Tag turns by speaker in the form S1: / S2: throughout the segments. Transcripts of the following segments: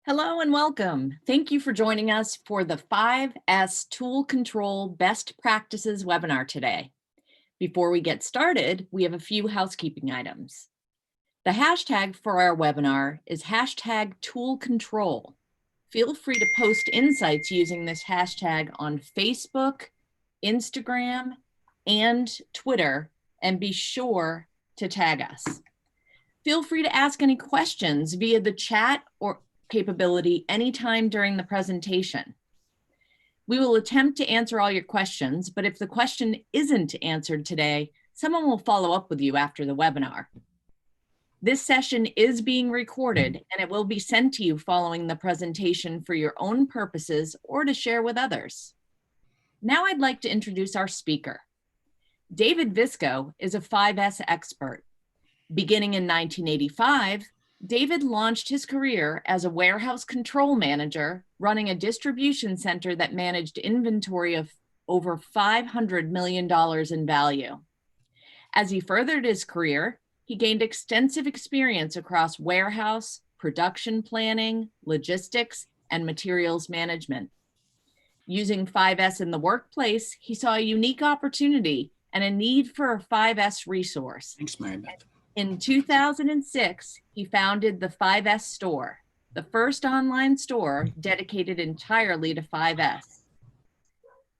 S1: Hello and welcome. Thank you for joining us for the 5S Tool Control Best Practices webinar today. Before we get started, we have a few housekeeping items. The hashtag for our webinar is hashtag Tool Control. Feel free to post insights using this hashtag on Facebook, Instagram, and Twitter, and be sure to tag us. Feel free to ask any questions via the chat or capability anytime during the presentation. We will attempt to answer all your questions, but if the question isn't answered today, someone will follow up with you after the webinar. This session is being recorded and it will be sent to you following the presentation for your own purposes or to share with others. Now I'd like to introduce our speaker. David Visco is a 5S expert. Beginning in 1985, David launched his career as a warehouse control manager, running a distribution center that managed inventory of over $500 million in value. As he furthered his career, he gained extensive experience across warehouse, production planning, logistics, and materials management. Using 5S in the workplace, he saw a unique opportunity and a need for a 5S resource.
S2: Thanks, Mary Beth.
S1: In 2006, he founded the 5S Store, the first online store dedicated entirely to 5S.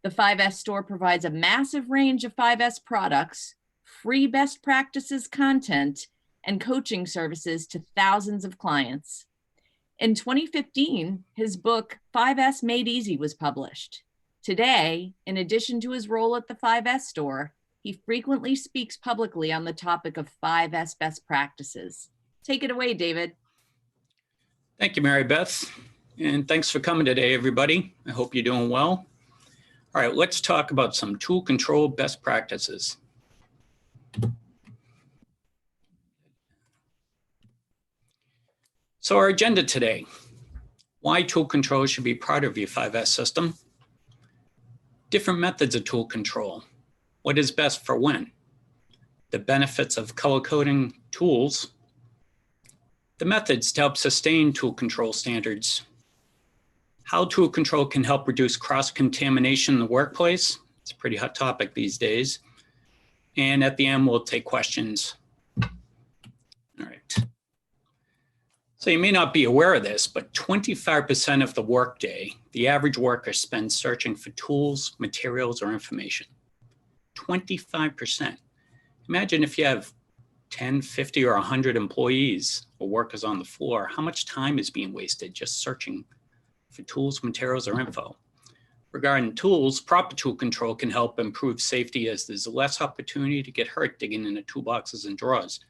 S1: The 5S Store provides a massive range of 5S products, free best practices content, and coaching services to thousands of clients. In 2015, his book, 5S Made Easy, was published. Today, in addition to his role at the 5S Store, he frequently speaks publicly on the topic of 5S best practices. Take it away, David.
S2: Thank you, Mary Beth. And thanks for coming today, everybody. I hope you're doing well. All right, let's talk about some tool control best practices. So our agenda today, why tool control should be part of your 5S system, different methods of tool control, what is best for when, the benefits of color coding tools, the methods to help sustain tool control standards, how tool control can help reduce cross-contamination in the workplace. It's a pretty hot topic these days. And at the end, we'll take questions. All right. So you may not be aware of this, but 25% of the workday, the average worker spends searching for tools, materials, or information. 25%. Imagine if you have 10, 50, or 100 employees or workers on the floor, how much time is being wasted just searching for tools, materials, or info? Regarding tools, proper tool control can help improve safety as there's less opportunity to get hurt digging into toolboxes and drawers.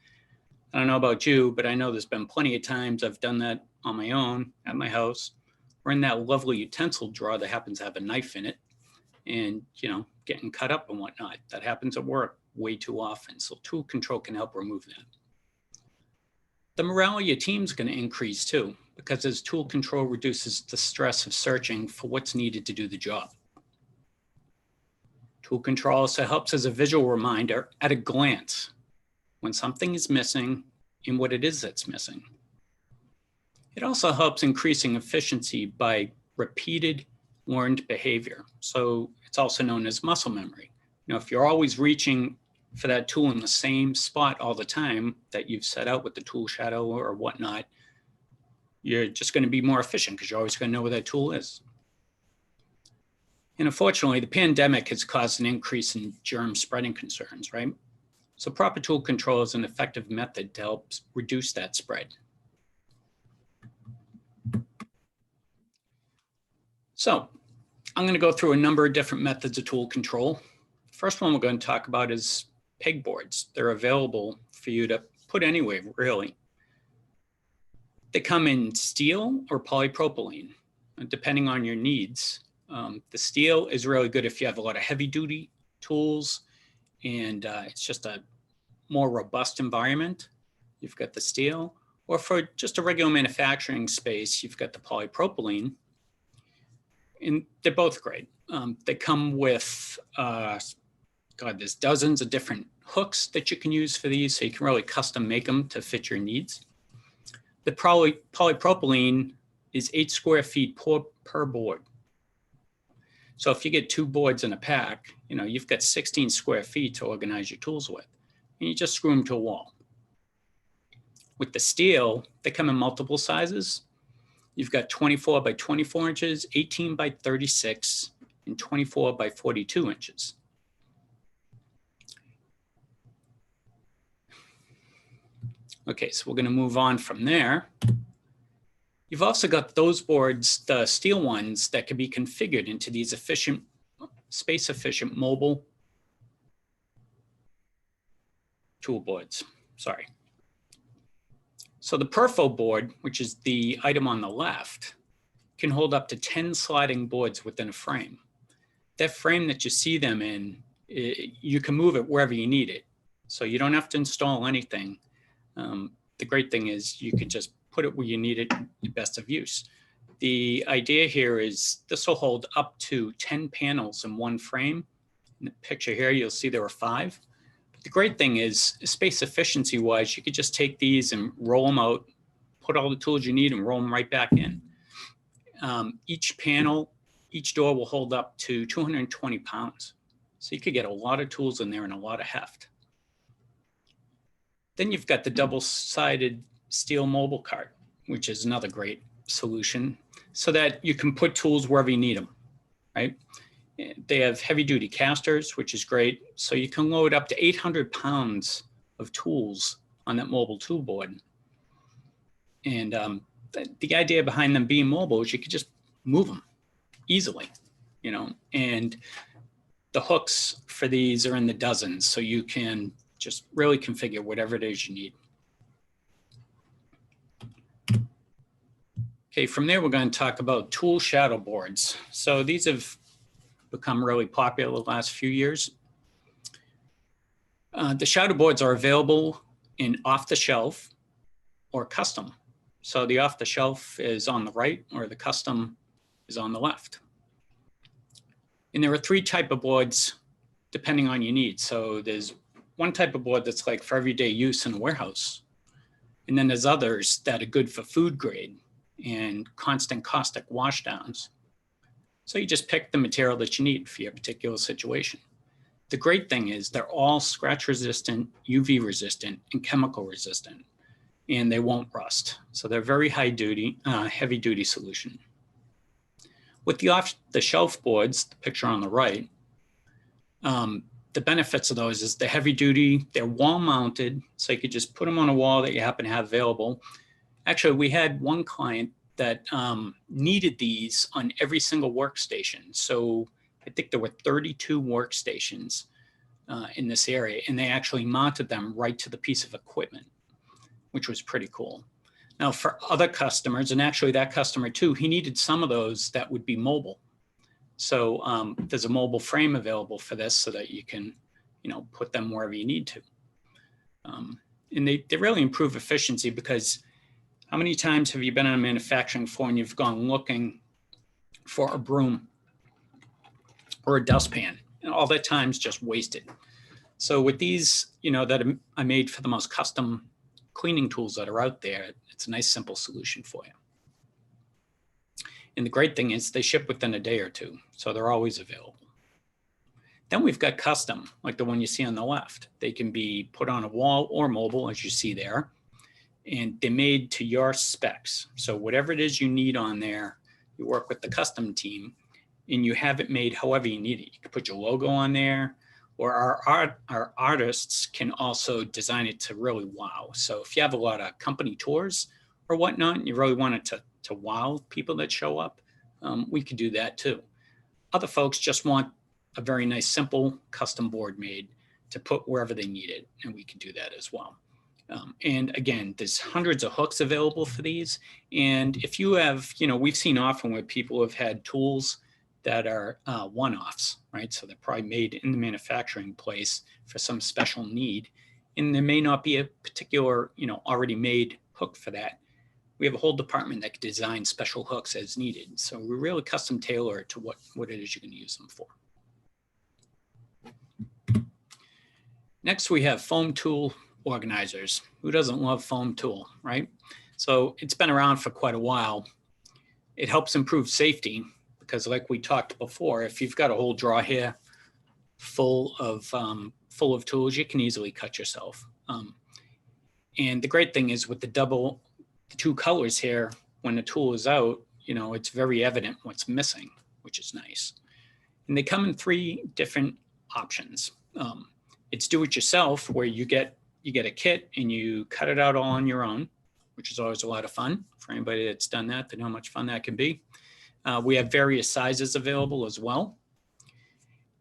S2: I don't know about you, but I know there's been plenty of times I've done that on my own at my house, or in that lovely utensil drawer that happens to have a knife in it, and getting cut up and whatnot. That happens at work way too often. So tool control can help remove that. The morale of your team is going to increase too, because as tool control reduces the stress of searching for what's needed to do the job. Tool control also helps as a visual reminder at a glance when something is missing and what it is that's missing. It also helps increasing efficiency by repeated learned behavior. So it's also known as muscle memory. If you're always reaching for that tool in the same spot all the time that you've set out with the tool shadow or whatnot, you're just going to be more efficient because you're always going to know where that tool is. And unfortunately, the pandemic has caused an increase in germ spreading concerns, right? So proper tool control is an effective method to help reduce that spread. So I'm going to go through a number of different methods of tool control. First one we're going to talk about is pegboards. They're available for you to put anywhere, really. They come in steel or polypropylene, depending on your needs. The steel is really good if you have a lot of heavy duty tools and it's just a more robust environment. You've got the steel, or for just a regular manufacturing space, you've got the polypropylene. And they're both great. They come with, there's dozens of different hooks that you can use for these, so you can really custom make them to fit your needs. The polypropylene is 8 square feet per board. So if you get 2 boards in a pack, you've got 16 square feet to organize your tools with, and you just screw them to a wall. With the steel, they come in multiple sizes. You've got 24 by 24 inches, 18 by 36, and 24 by 42 inches. Okay, so we're going to move on from there. You've also got those boards, the steel ones, that can be configured into these efficient, space-efficient mobile tool boards. Sorry. So the perfo board, which is the item on the left, can hold up to 10 sliding boards within a frame. That frame that you see them in, you can move it wherever you need it. So you don't have to install anything. The great thing is you can just put it where you need it to best of use. The idea here is this will hold up to 10 panels in one frame. In the picture here, you'll see there are 5. But the great thing is, space efficiency wise, you could just take these and roll them out, put all the tools you need and roll them right back in. Each panel, each door will hold up to 220 pounds. So you could get a lot of tools in there and a lot of heft. Then you've got the double-sided steel mobile cart, which is another great solution, so that you can put tools wherever you need them, right? They have heavy-duty casters, which is great. So you can load up to 800 pounds of tools on that mobile tool board. And the idea behind them being mobile is you could just move them easily, and the hooks for these are in the dozens, so you can just really configure whatever it is you need. Okay, from there, we're going to talk about tool shadow boards. So these have become really popular the last few years. The shadow boards are available in off-the-shelf or custom. So the off-the-shelf is on the right, or the custom is on the left. And there are 3 types of boards depending on your needs. So there's one type of board that's like for everyday use in a warehouse. And then there's others that are good for food grade and constant caustic washdowns. So you just pick the material that you need for your particular situation. The great thing is they're all scratch resistant, UV resistant, and chemical resistant, and they won't rust. So they're very high duty, heavy duty solution. With the off-the-shelf boards, the picture on the right, the benefits of those is they're heavy duty, they're wall mounted, so you could just put them on a wall that you happen to have available. Actually, we had one client that needed these on every single workstation. So I think there were 32 workstations in this area, and they actually mounted them right to the piece of equipment, which was pretty cool. Now for other customers, and actually that customer too, he needed some of those that would be mobile. So there's a mobile frame available for this so that you can, put them wherever you need to. And they really improve efficiency, because how many times have you been on a manufacturing floor and you've gone looking for a broom or a dustpan, and all that time's just wasted. So with these, that I made for the most custom cleaning tools that are out there, it's a nice simple solution for you. And the great thing is they ship within a day or 2, so they're always available. Then we've got custom, like the one you see on the left. They can be put on a wall or mobile, as you see there, and they're made to your specs. So whatever it is you need on there, you work with the custom team, and you have it made however you need it. You can put your logo on there, or our artists can also design it to really wow. So if you have a lot of company tours or whatnot, and you really want it to wow people that show up, we could do that too. Other folks just want a very nice, simple custom board made to put wherever they need it, and we can do that as well. And again, there's hundreds of hooks available for these. And if you have, we've seen often where people have had tools that are one-offs, right? So they're probably made in the manufacturing place for some special need, and there may not be a particular, already made hook for that. We have a whole department that can design special hooks as needed. So we really custom tailor it to what it is you're going to use them for. Next, we have foam tool organizers. Who doesn't love foam tool, right? So it's been around for quite a while. It helps improve safety because, like we talked before, if you've got a whole drawer here full of tools, you can easily cut yourself. And the great thing is with the two colors here, when the tool is out, it's very evident what's missing, which is nice. And they come in 3 different options. It's do-it-yourself, where you get a kit and you cut it out all on your own, which is always a lot of fun for anybody that's done that. They know how much fun that can be. We have various sizes available as well.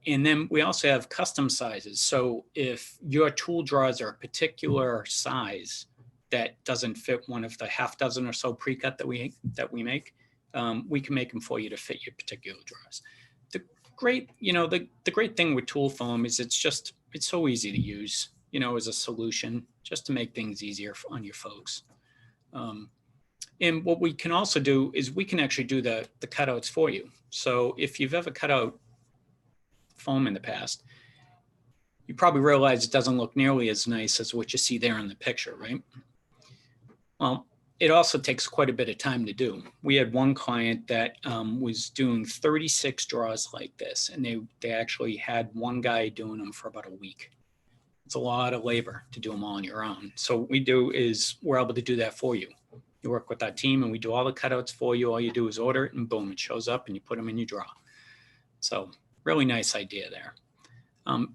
S2: And then we also have custom sizes. So if your tool drawers are a particular size that doesn't fit one of the half dozen or so pre-cut that we make, we can make them for you to fit your particular drawers. The great thing with tool foam is it's so easy to use, as a solution, just to make things easier on your folks. And what we can also do is we can actually do the cutouts for you. So if you've ever cut out foam in the past, you probably realize it doesn't look nearly as nice as what you see there in the picture, right? Well, it also takes quite a bit of time to do. We had one client that was doing 36 drawers like this, and they actually had one guy doing them for about a week. It's a lot of labor to do them all on your own. So what we do is we're able to do that for you. You work with our team and we do all the cutouts for you. All you do is order it and boom, it shows up and you put them in your drawer. So really nice idea there.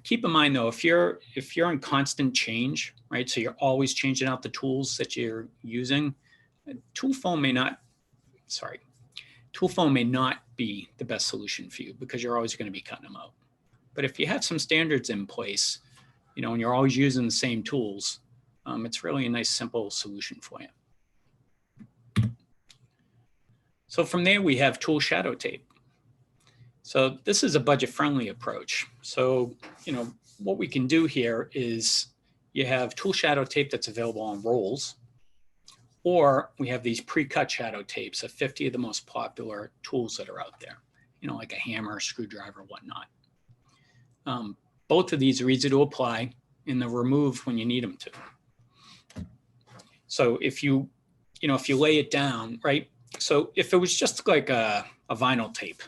S2: Keep in mind though, if you're in constant change, right? So you're always changing out the tools that you're using, tool foam may not be the best solution for you because you're always going to be cutting them out. But if you have some standards in place, and you're always using the same tools, it's really a nice, simple solution for you. So from there, we have tool shadow tape. So this is a budget-friendly approach. So, what we can do here is you have tool shadow tape that's available on rolls, or we have these pre-cut shadow tapes of 50 of the most popular tools that are out there, like a hammer, screwdriver, whatnot. Both of these are easy to apply and they're removed when you need them to. So if you lay it down, right? So if it was just like a vinyl tape,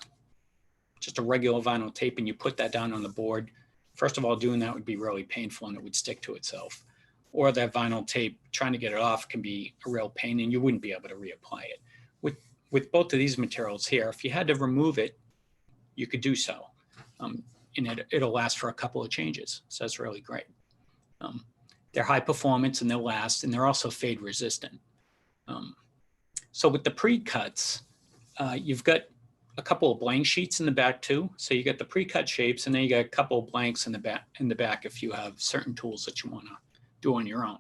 S2: just a regular vinyl tape, and you put that down on the board, first of all, doing that would be really painful and it would stick to itself. Or that vinyl tape, trying to get it off can be a real pain and you wouldn't be able to reapply it. With both of these materials here, if you had to remove it, you could do so. And it'll last for a couple of changes. So that's really great. They're high performance and they'll last, and they're also fade resistant. So with the pre-cuts, you've got a couple of blank sheets in the back too. So you got the pre-cut shapes, and then you got a couple of blanks in the back if you have certain tools that you want to do on your own.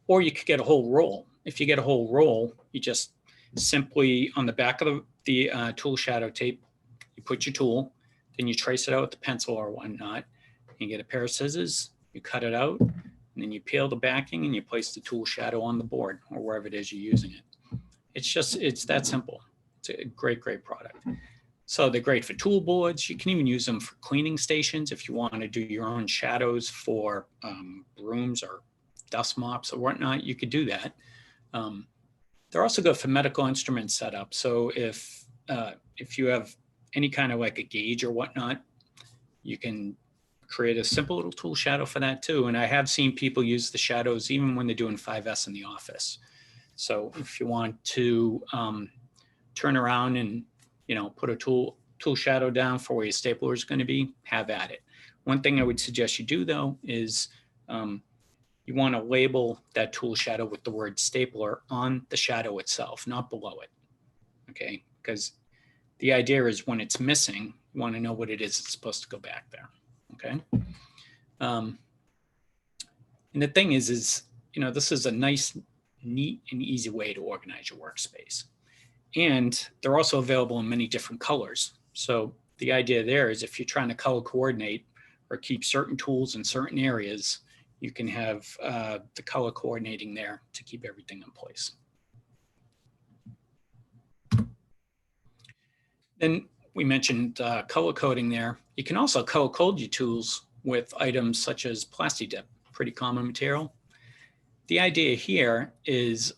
S2: Or you could get a whole roll. If you get a whole roll, you just simply on the back of the tool shadow tape, you put your tool, then you trace it out with the pencil or whatnot. You get a pair of scissors, you cut it out, and then you peel the backing and you place the tool shadow on the board or wherever it is you're using it. It's that simple. It's a great, great product. So they're great for tool boards. You can even use them for cleaning stations if you want to do your own shadows for brooms or dust mops or whatnot. You could do that. They're also good for medical instrument setup. So if you have any kind of like a gauge or whatnot, you can create a simple little tool shadow for that too. And I have seen people use the shadows even when they're doing 5S in the office. So if you want to turn around and put a tool shadow down for where your stapler is going to be, have at it. One thing I would suggest you do though is you want to label that tool shadow with the word stapler on the shadow itself, not below it. Okay, because the idea is when it's missing, you want to know what it is that's supposed to go back there. Okay. And the thing is this is a nice, neat, and easy way to organize your workspace. And they're also available in many different colors. So the idea there is if you're trying to color coordinate or keep certain tools in certain areas, you can have the color coordinating there to keep everything in place. Then we mentioned color coding there. You can also color code your tools with items such as Plasti Dip, pretty common material. The idea here is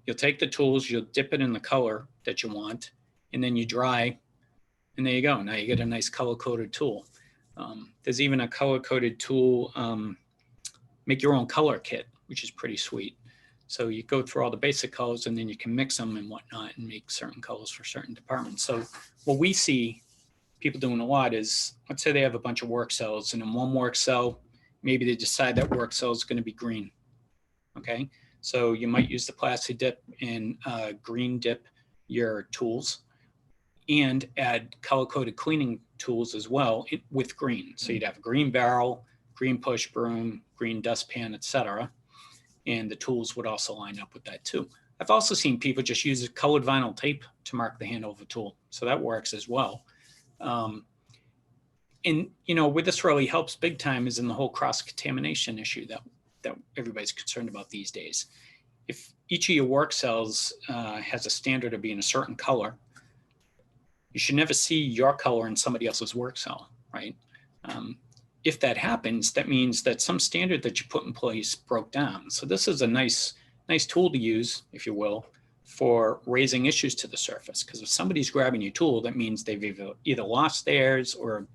S2: You'll take the tools, you'll dip it in the color that you want, and then you dry, and there you go. Now you get a nice color-coded tool. There's even a color-coded tool, make your own color kit, which is pretty sweet. So you go through all the basic colors and then you can mix them and whatnot and make certain colors for certain departments. So what we see people doing a lot is, let's say they have a bunch of work cells, and in one work cell, maybe they decide that work cell is going to be green. Okay. So you might use the plastic dip and green dip your tools and add color-coded cleaning tools as well with green. So you'd have a green barrel, green push broom, green dustpan, etc. And the tools would also line up with that too. I've also seen people just use colored vinyl tape to mark the handle of a tool. So that works as well. And, you know, where this really helps big time is in the whole cross-contamination issue that everybody's concerned about these days. If each of your work cells has a standard of being a certain color, you should never see your color in somebody else's work cell, right? If that happens, that means that some standard that you put in place broke down. So this is a nice tool to use, if you will, for raising issues to the surface. Because if somebody's grabbing your tool, that means they've either lost theirs or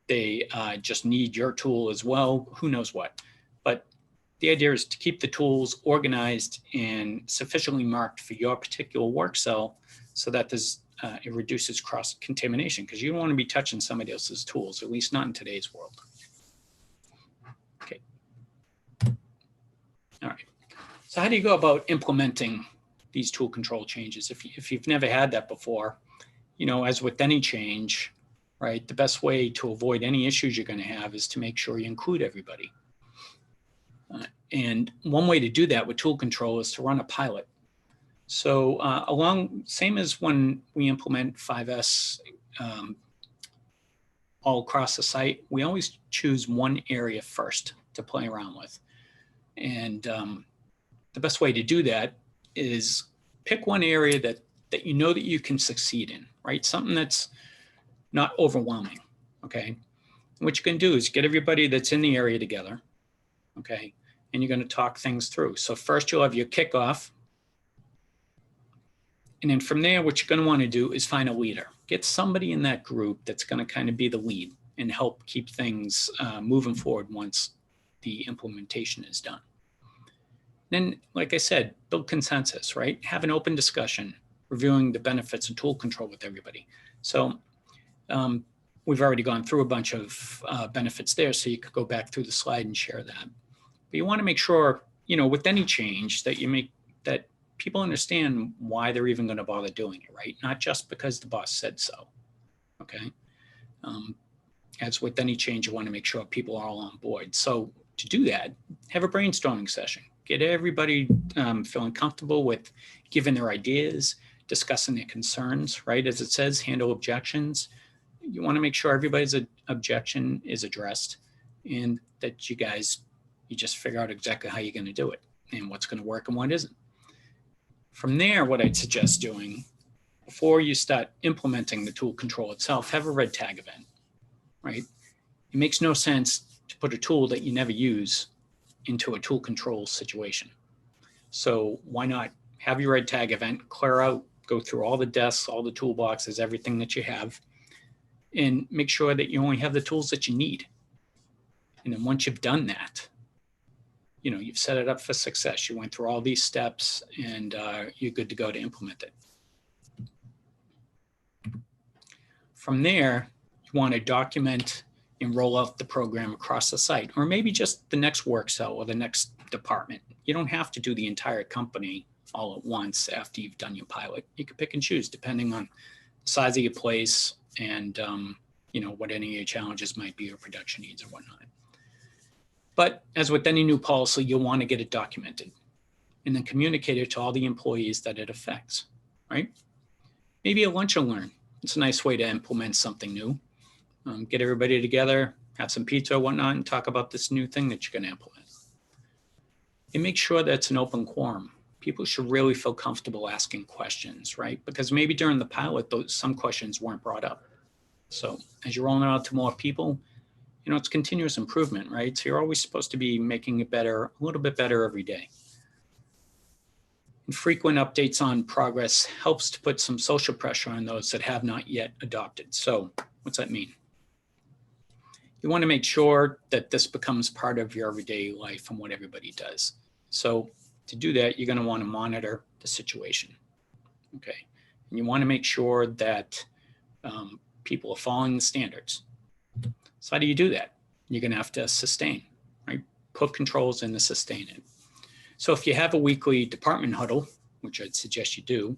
S2: they just need your tool as well. Who knows what? But the idea is to keep the tools organized and sufficiently marked for your particular work cell so that it reduces cross-contamination, because you don't want to be touching somebody else's tools, at least not in today's world. Okay. All right. So how do you go about implementing these tool control changes? If you've never had that before, you know, as with any change, right, the best way to avoid any issues you're going to have is to make sure you include everybody. And one way to do that with tool control is to run a pilot. So same as when we implement 5S all across the site, we always choose one area first to play around with. And the best way to do that is pick one area that you know that you can succeed in, right? Something that's not overwhelming, okay? And what you can do is get everybody that's in the area together, okay? And you're going to talk things through. So first you'll have your kickoff. And then from there, what you're going to want to do is find a leader. Get somebody in that group that's going to kind of be the lead and help keep things moving forward once the implementation is done. Then, like I said, build consensus, right? Have an open discussion, reviewing the benefits of tool control with everybody. So we've already gone through a bunch of benefits there, so you could go back through the slide and share that. But you want to make sure, you know, with any change that you make, that people understand why they're even going to bother doing it, right? Not just because the boss said so, okay? As with any change, you want to make sure people are all on board. So to do that, have a brainstorming session. Get everybody feeling comfortable with giving their ideas, discussing their concerns, right? As it says, handle objections. You want to make sure everybody's objection is addressed and that you just figure out exactly how you're going to do it and what's going to work and what isn't. From there, what I'd suggest doing before you start implementing the tool control itself, have a red tag event, right? It makes no sense to put a tool that you never use into a tool control situation. So why not have your red tag event, clear out, go through all the desks, all the toolboxes, everything that you have, and make sure that you only have the tools that you need. And then once you've done that, you know, you've set it up for success. You went through all these steps and you're good to go to implement it. From there, you want to document and roll out the program across the site, or maybe just the next work cell or the next department. You don't have to do the entire company all at once after you've done your pilot. You can pick and choose depending on the size of your place and you know, what any of your challenges might be or production needs or whatnot. But as with any new policy, you'll want to get it documented and then communicate it to all the employees that it affects, right? Maybe a lunch and learn. It's a nice way to implement something new. Get everybody together, have some pizza or whatnot, and talk about this new thing that you're going to implement. And make sure that it's an open quorum. People should really feel comfortable asking questions, right? Because maybe during the pilot, some questions weren't brought up. So as you're rolling it out to more people, you know, it's continuous improvement, right? So you're always supposed to be making it better, a little bit better every day. And frequent updates on progress helps to put some social pressure on those that have not yet adopted. So what's that mean? You want to make sure that this becomes part of your everyday life and what everybody does. So to do that, you're going to want to monitor the situation. Okay. And you want to make sure that people are following the standards. So how do you do that? You're going to have to sustain, right? Put controls in to sustain it. So if you have a weekly department huddle, which I'd suggest you do,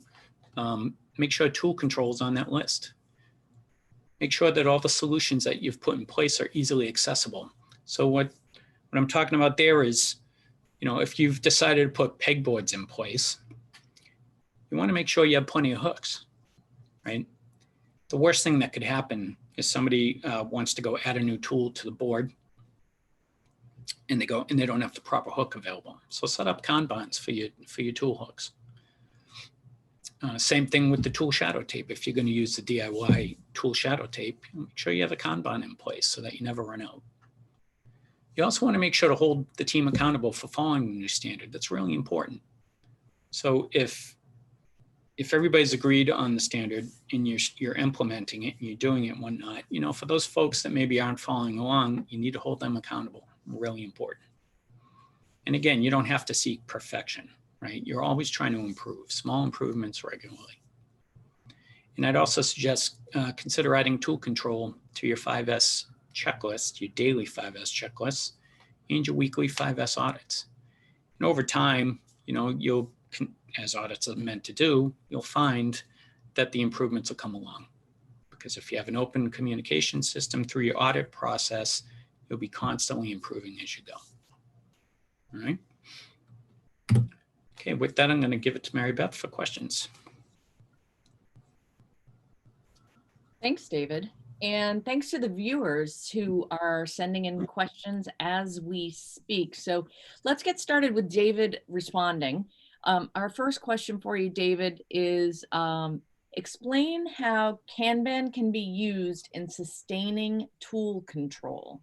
S2: make sure tool controls on that list. Make sure that all the solutions that you've put in place are easily accessible. So what I'm talking about there is, if you've decided to put pegboards in place, you want to make sure you have plenty of hooks, right? The worst thing that could happen is somebody wants to go add a new tool to the board, and they don't have the proper hook available. So set up Kanbans for your tool hooks. Same thing with the tool shadow tape. If you're going to use the DIY tool shadow tape, make sure you have a Kanban in place so that you never run out. You also want to make sure to hold the team accountable for following the new standard. That's really important. So if everybody's agreed on the standard and you're implementing it and you're doing it and whatnot, for those folks that maybe aren't following along, you need to hold them accountable. Really important. And again, you don't have to seek perfection, right? You're always trying to improve, small improvements regularly. And I'd also suggest consider adding tool control to your 5S checklist, your daily 5S checklists, and your weekly 5S audits. And over time, you'll, as audits are meant to do, you'll find that the improvements will come along. Because if you have an open communication system through your audit process, you'll be constantly improving as you go. All right. Okay, with that, I'm going to give it to Mary Beth for questions.
S1: Thanks, David. And thanks to the viewers who are sending in questions as we speak. So let's get started with David responding. Our first question for you, David, is explain how Kanban can be used in sustaining tool control.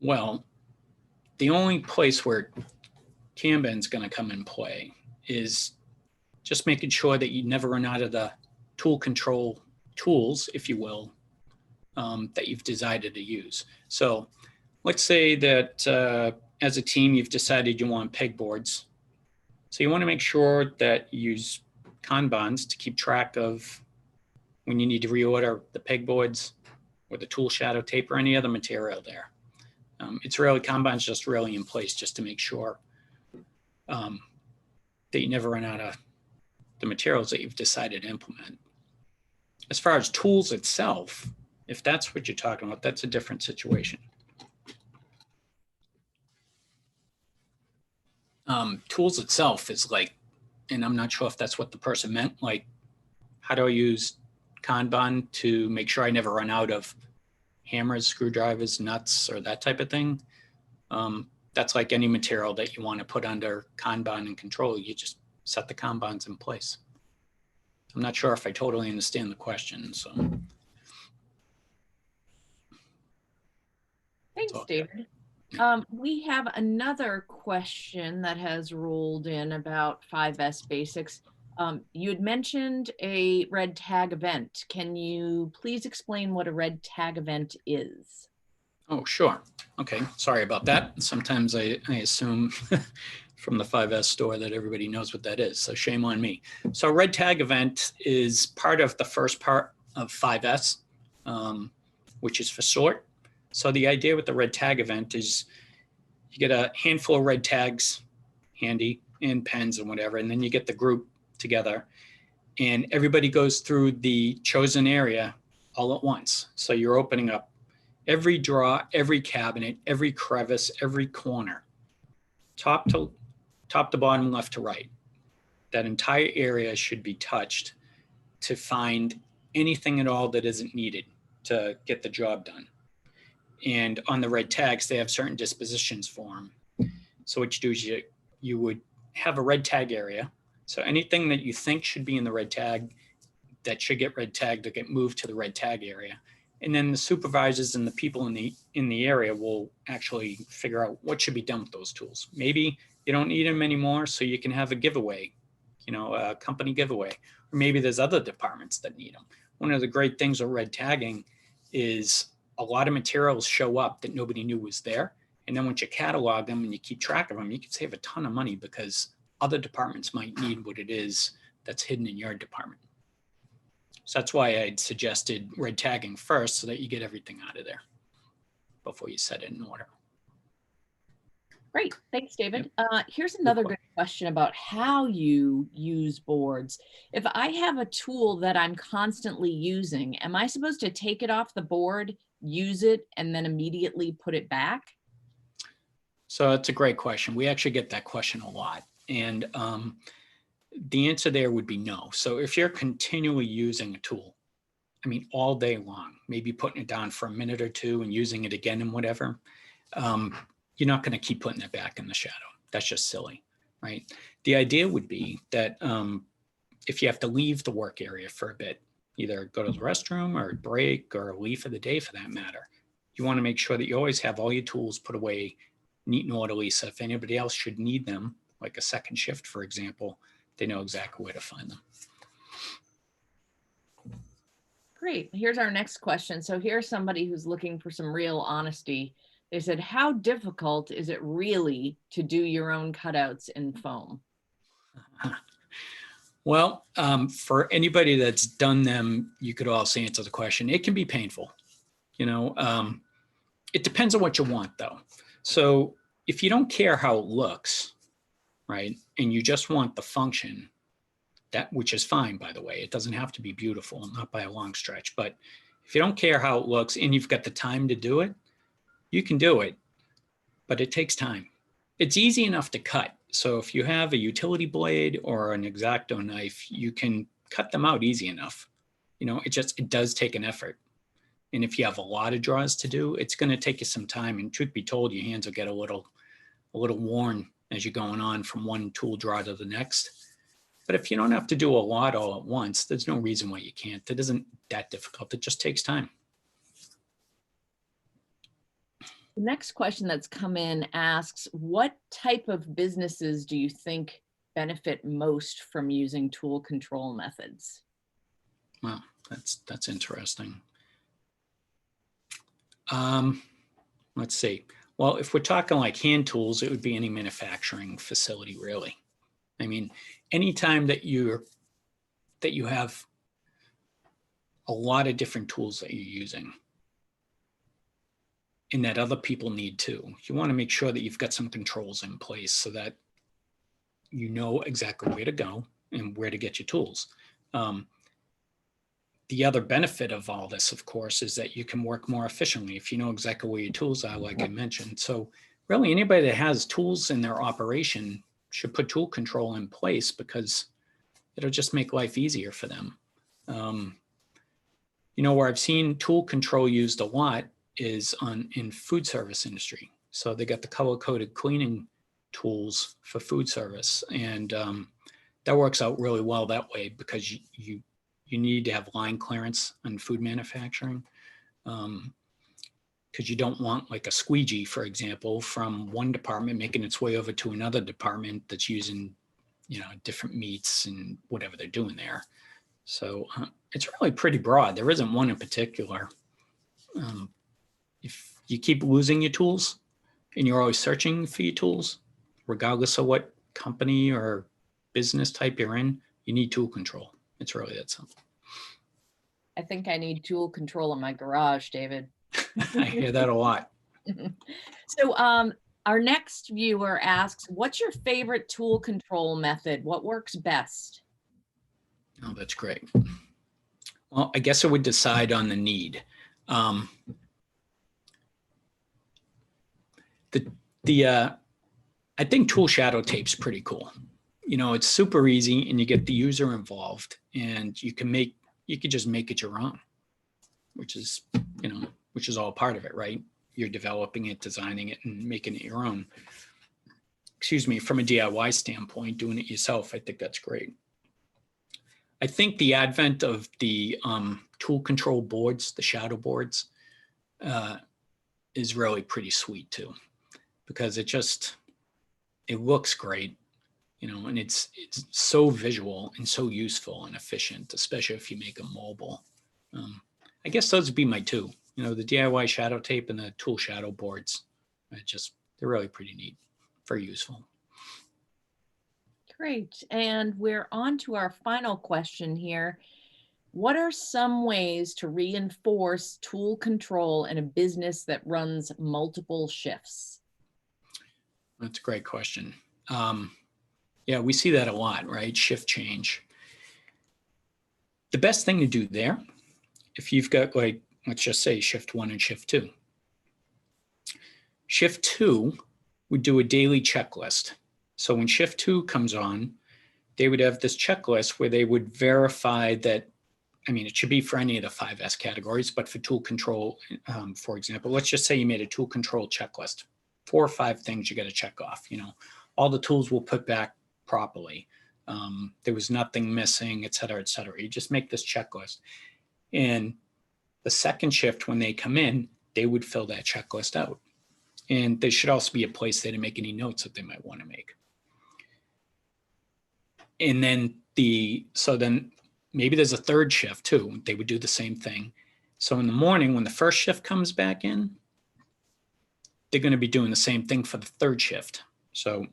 S2: Well, the only place where Kanban is going to come in play is just making sure that you never run out of the tool control tools, if you will, that you've decided to use. So let's say that as a team, you've decided you want pegboards. So you want to make sure that you use Kanbans to keep track of when you need to reorder the pegboards or the tool shadow tape or any other material there. Kanban's just really in place just to make sure that you never run out of the materials that you've decided to implement. As far as tools itself, if that's what you're talking about, that's a different situation. Tools itself is like, and I'm not sure if that's what the person meant, like, how do I use Kanban to make sure I never run out of hammers, screwdrivers, nuts, or that type of thing? That's like any material that you want to put under Kanban and control. You just set the Kanbans in place. I'm not sure if I totally understand the question. So,
S1: thanks, David. We have another question that has rolled in about 5S basics. You had mentioned a red tag event. Can you please explain what a red tag event is?
S2: Oh, sure. Okay, sorry about that. Sometimes I assume from the 5S store that everybody knows what that is, so shame on me. So red tag event is part of the first part of 5S, which is for sort. So the idea with the red tag event is you get a handful of red tags handy and pens and whatever, and then you get the group together and everybody goes through the chosen area all at once. So you're opening up every drawer, every cabinet, every crevice, every corner, top to bottom, left to right. That entire area should be touched to find anything at all that isn't needed to get the job done. And on the red tags, they have certain dispositions for them. So what you do is you would have a red tag area. So anything that you think should be in the red tag that should get red tagged to get moved to the red tag area. And then the supervisors and the people in the area will actually figure out what should be done with those tools. Maybe You don't need them anymore, so you can have a giveaway, a company giveaway. Or maybe there's other departments that need them. One of the great things with red tagging is a lot of materials show up that nobody knew was there. And then once you catalog them and you keep track of them, you can save a ton of money because other departments might need what it is that's hidden in your department. So that's why I'd suggested red tagging first so that you get everything out of there before you set it in order.
S1: Great. Thanks, David. Here's another good question about how you use boards. If I have a tool that I'm constantly using, am I supposed to take it off the board, use it, and then immediately put it back?
S2: So that's a great question. We actually get that question a lot. And the answer there would be no. So if you're continually using a tool, I mean, all day long, maybe putting it down for a minute or two and using it again and whatever, you're not going to keep putting it back in the shadow. That's just silly, right? The idea would be that if you have to leave the work area for a bit, either go to the restroom or break or leave for the day for that matter, you want to make sure that you always have all your tools put away neat and orderly. So if anybody else should need them, like a second shift, for example, they know exactly where to find them.
S1: Great. Here's our next question. So here's somebody who's looking for some real honesty. They said, how difficult is it really to do your own cutouts in foam?
S2: Well, for anybody that's done them, you could also answer the question. It can be painful. It depends on what you want, though. So if you don't care how it looks, right, and you just want the function, which is fine, by the way. It doesn't have to be beautiful, not by a long stretch. But if you don't care how it looks and you've got the time to do it, you can do it, but it takes time. It's easy enough to cut. So if you have a utility blade or an X-Acto knife, you can cut them out easy enough. It does take an effort. And if you have a lot of draws to do, it's going to take you some time. And truth be told, your hands will get a little worn as you're going on from one tool draw to the next. But if you don't have to do a lot all at once, there's no reason why you can't. It isn't that difficult. It just takes time.
S1: The next question that's come in asks, what type of businesses do you think benefit most from using tool control methods?
S2: Wow, that's interesting. Let's see. Well, if we're talking like hand tools, it would be any manufacturing facility, really. I mean, anytime that you have a lot of different tools that you're using and that other people need too, you want to make sure that you've got some controls in place so that you know exactly where to go and where to get your tools. The other benefit of all this, of course, is that you can work more efficiently if you know exactly where your tools are, like I mentioned. So really anybody that has tools in their operation should put tool control in place because it'll just make life easier for them. Where I've seen tool control used a lot is in food service industry. So they got the color-coded cleaning tools for food service. And that works out really well that way because you need to have line clearance in food manufacturing. Because you don't want like a squeegee, for example, from one department making its way over to another department that's using, different meats and whatever they're doing there. So it's really pretty broad. There isn't one in particular. If you keep losing your tools and you're always searching for your tools, regardless of what company or business type you're in, you need tool control. It's really that simple.
S1: I think I need tool control in my garage, David.
S2: I hear that a lot.
S1: So our next viewer asks, what's your favorite tool control method? What works best?
S2: Oh, that's great. Well, I guess I would decide on the need. I think tool shadow tape's pretty cool. It's super easy and you get the user involved and you can just make it your own, which is all part of it, right? You're developing it, designing it, and making it your own. Excuse me, from a DIY standpoint, doing it yourself, I think that's great. I think the advent of the tool control boards, the shadow boards, is really pretty sweet too, because it just it looks great, you know, and it's so visual and so useful and efficient, especially if you make them mobile. I guess those would be my two, you know, the DIY shadow tape and the tool shadow boards. They're really pretty neat, very useful.
S1: Great. And we're on to our final question here. What are some ways to reinforce tool control in a business that runs multiple shifts?
S2: That's a great question. Yeah, we see that a lot, right? Shift change. The best thing to do there, if you've got, like, let's just say shift 1 and shift 2. Shift 2 would do a daily checklist. So when shift 2 comes on, they would have this checklist where they would verify that, I mean, it should be for any of the 5S categories, but for tool control, for example, let's just say you made a tool control checklist, 4 or 5 things you got to check off. You know, all the tools will put back properly. There was nothing missing, et cetera, et cetera. You just make this checklist. And the second shift, when they come in, they would fill that checklist out. And there should also be a place there to make any notes that they might want to make. And then then maybe there's a third shift too. They would do the same thing. So in the morning, when the first shift comes back in, they're going to be doing the same thing for the third shift. So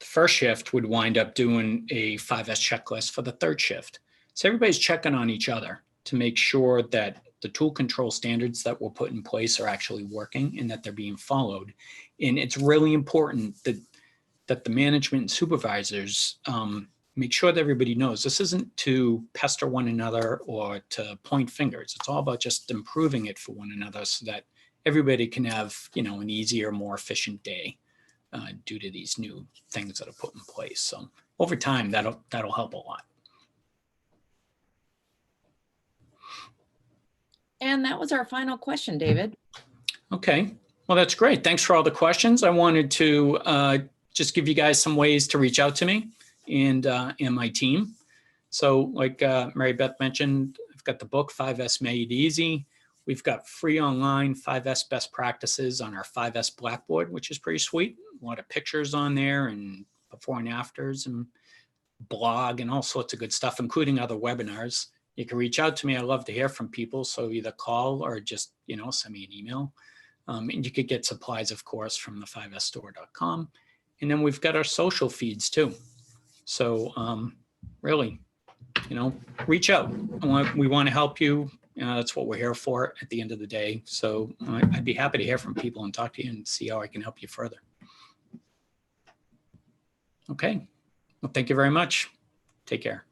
S2: the first shift would wind up doing a 5S checklist for the third shift. So everybody's checking on each other to make sure that the tool control standards that were put in place are actually working and that they're being followed. And it's really important that the management and supervisors make sure that everybody knows this isn't to pester one another or to point fingers. It's all about just improving it for one another so that everybody can have, you know, an easier, more efficient day due to these new things that are put in place. So over time, that'll help a lot.
S1: And that was our final question, David.
S2: Okay, well, that's great. Thanks for all the questions. I wanted to just give you guys some ways to reach out to me and my team. So like Mary Beth mentioned, I've got the book 5S Made Easy. We've got free online 5S best practices on our 5S Blackboard, which is pretty sweet. A lot of pictures on there and before and afters and blog and all sorts of good stuff, including other webinars. You can reach out to me. I love to hear from people. So either call or just, you know, send me an email. And you could get supplies, of course, from the 5sstore.com. And then we've got our social feeds too. So really, you know, reach out. We want to help you. That's what we're here for at the end of the day. So I'd be happy to hear from people and talk to you and see how I can help you further. Okay. Well, thank you very much. Take care.